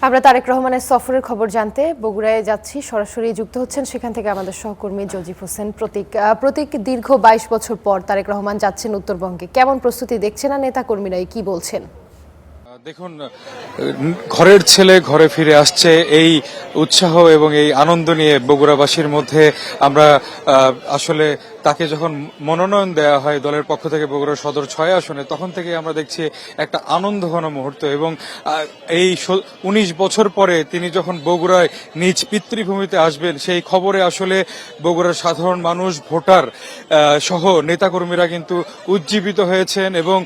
আমরা তারেক রহমানের সফরের খবর জানতে বগুড়ায় যাচ্ছি, সরাসরি যুক্ত হচ্ছেন সেখান থেকে আমাদের সহকর্মী জজিফ হোসেন প্রতীক। দীর্ঘ 22 বছর পর তারেক রহমান যাচ্ছেন উত্তরবঙ্গে, কেমন প্রস্তুতি দেখছেন আর নেতা কর্মীরা কি বলছেন? দেখুন, ঘরের ছেলে ঘরে ফিরে আসছে, এই উৎসাহ এবং এই আনন্দ নিয়ে বগুড়াবাসীর মধ্যে আমরা আসলে তাকে যখন মনোনয়ন দেওয়া হয় দলের পক্ষ থেকে বগুড়া সদর 6 আসনে, তখন থেকে আমরা দেখছি একটা আনন্দঘন মুহূর্ত। এবং এই 19 বছর পরে তিনি যখন বগুড়ায় নিজ পিতৃভূমিতে আসবেন, সেই খবরে আসলে বগুড়ার সাধারণ মানুষ, ভোটার সহ নেতাকর্মীরা কিন্তু উজ্জীবিত হয়েছেন। এবং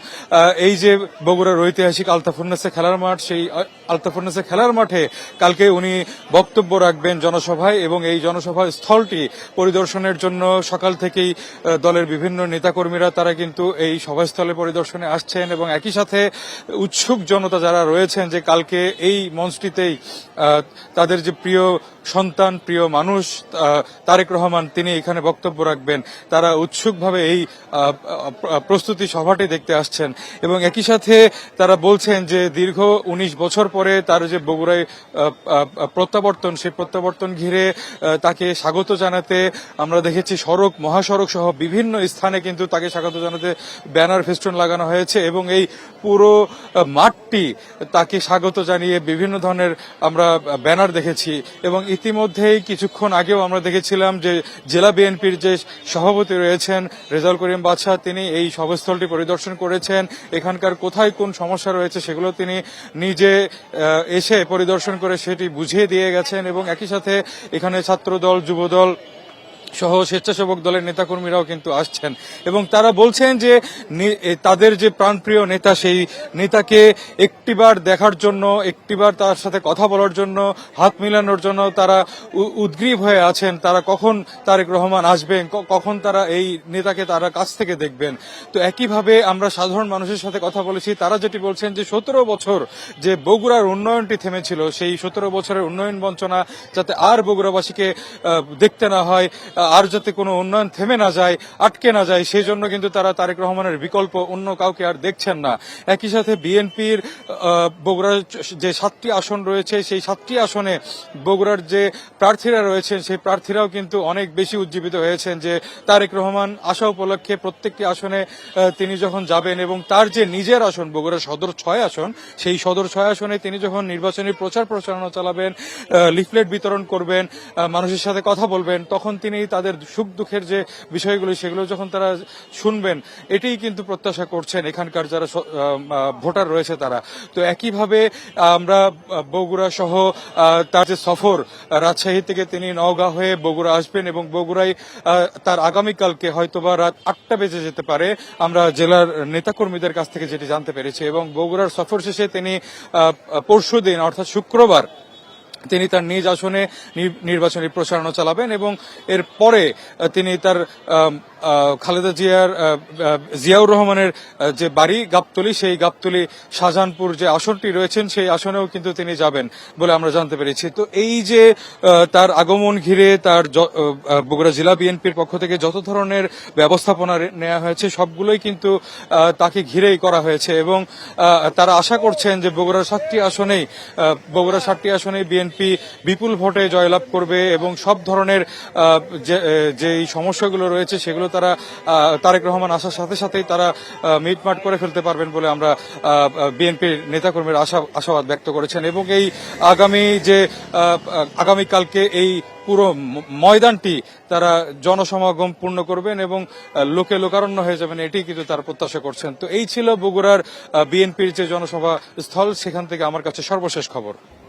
এই যে বগুড়ার ঐতিহাসিক আলতাফুন্নেসা খেলার মাঠ, সেই আলতাফুন্নেসা খেলার মাঠে কালকে উনি বক্তব্য রাখবেন জনসভায়, এবং এই জনসভা স্থলটি পরিদর্শনের জন্য সকাল থেকেই দলের বিভিন্ন নেতাকর্মীরা তারা কিন্তু এই সভাস্থলে পরিদর্শনে আসছেন। এবং একই সাথে উৎসুক জনতা যারা রয়েছেন যে কালকে এই মঞ্চটিতেই তাদের যে প্রিয় সন্তান, প্রিয় মানুষ তারেক রহমান, তিনি এখানে বক্তব্য রাখবেন, তারা উৎসুকভাবে এই প্রস্তুতি সভাটি দেখতে আসছেন। এবং একই সাথে তারা বলছেন যে দীর্ঘ 19 বছর পরে তার যে বগুড়ায় প্রত্যাবর্তন, সেই প্রত্যাবর্তন ঘিরে তাকে স্বাগত জানাতে আমরা দেখেছি সড়ক, মহাসড়ক সহ বিভিন্ন স্থানে কিন্তু তাকে স্বাগত জানাতে ব্যানার, ফেস্টুন লাগানো হয়েছে। এবং এই পুরো মাঠটি তাকে স্বাগত জানিয়ে বিভিন্ন ধরনের আমরা ব্যানার দেখেছি। এবং ইতিমধ্যেই কিছুক্ষণ আগেও আমরা দেখেছিলাম যে জেলা বিএনপির যে সভাপতি রয়েছেন রেজাউল করিম বাদশা, তিনি এই সভাস্থলটি পরিদর্শন করেছেন। এখানকার কোথায় কোন সমস্যা রয়েছে সেগুলো তিনি নিজে এসে পরিদর্শন করে সেটি বুঝিয়ে দিয়ে গেছেন। এবং একই সাথে এখানে ছাত্রদল, যুবদল সহ স্বেচ্ছাসেবক দলের নেতাকর্মীরাও কিন্তু আসছেন। এবং তারা বলছেন যে তাদের যে প্রাণপ্রিয় নেতা, সেই নেতাকে একটিবার দেখার জন্য, একটিবার তার সাথে কথা বলার জন্য, হাত মিলানোর জন্য তারা উদ্গ্রীব হয়ে আছেন। তারা কখন তারেক রহমান আসবেন, কখন তারা এই নেতাকে তারা কাছ থেকে দেখবেন। তো একইভাবে আমরা সাধারণ মানুষের সাথে কথা বলেছি, তারা যেটি বলছেন যে 17 বছর যে বগুড়ার উন্নয়নটি থেমেছিল, সেই 17 বছরের উন্নয়ন বঞ্চনা যাতে আর বগুড়াবাসীকে দেখতে না হয়, আর যাতে কোনো উন্নয়ন থেমে না যায়, আটকে না যায়, সেই জন্য কিন্তু তারা তারেক রহমানের বিকল্প অন্য কাউকে আর দেখছেন না। একই সাথে বিএনপির বগুড়ার যে 7টি আসন রয়েছে, সেই 7টি আসনে বগুড়ার যে প্রার্থীরা রয়েছেন, সেই প্রার্থীরাও কিন্তু অনেক বেশি উজ্জীবিত হয়েছেন যে তারেক রহমান আসা উপলক্ষে প্রত্যেকটি আসনে তিনি যখন যাবেন এবং তার যে নিজের আসন বগুড়া সদর 6 আসন, সেই সদর 6 আসনে তিনি যখন নির্বাচনী প্রচারণা চালাবেন, লিফলেট বিতরণ করবেন, মানুষের সাথে কথা বলবেন, তখন তিনি তাদের সুখ দুঃখের যে বিষয়গুলো সেগুলো যখন তারা শুনবেন, এটাই কিন্তু প্রত্যাশা করছেন এখানকার যারা ভোটার রয়েছে তারা। তো একইভাবে আমরা বগুড়া সহ তার যে সফর, রাজশাহী থেকে তিনি নওগাঁ হয়ে বগুড়া আসবেন এবং বগুড়ায় তার আগামীকালকে হয়তোবা রাত 8টা বেজে যেতে পারে, আমরা জেলার নেতাকর্মীদের কাছ থেকে যেটি জানতে পেরেছি। এবং বগুড়ার সফর শেষে তিনি পরশুদিন অর্থাৎ শুক্রবার তিনি তার নিজ আসনে নির্বাচনী প্রচারণা চালাবেন। এবং এর পরে তিনি তার খালেদা জিয়াউর রহমানের যে বাড়ি গাবতলী, সেই গাবতলী শাহজাহানপুর যে আসনটি রয়েছেন, সেই আসনেও কিন্তু তিনি যাবেন বলে আমরা জানতে পেরেছি। তো এই যে তার আগমন ঘিরে তার বগুড়া জেলা বিএনপির পক্ষ থেকে যত ধরনের ব্যবস্থাপনা নেওয়া হয়েছে, সবগুলোই কিন্তু তাকে ঘিরেই করা হয়েছে। এবং তারা আশা করছেন যে বগুড়ার 7টি আসনেই বিএনপি বিপুল ভোটে জয়লাভ করবে এবং সব ধরনের যে সমস্যাগুলো রয়েছে সেগুলো তারা তারেক রহমান আসার সাথে সাথেই তারা মিটমাট করে ফেলতে পারবেন বলে আমরা বিএনপির নেতাকর্মীরা আশাবাদ ব্যক্ত করেছেন। এবং এই আগামীকালকে এই পুরো ময়দানটি তারা জনসমাগম পূর্ণ করবেন এবং লোকে লোকারণ্য হয়ে যাবেন, এটি কিন্তু তারা প্রত্যাশা করছেন। তো এই ছিল বগুড়ার বিএনপির যে জনসভা স্থল, সেখান থেকে আমার কাছে সর্বশেষ খবর।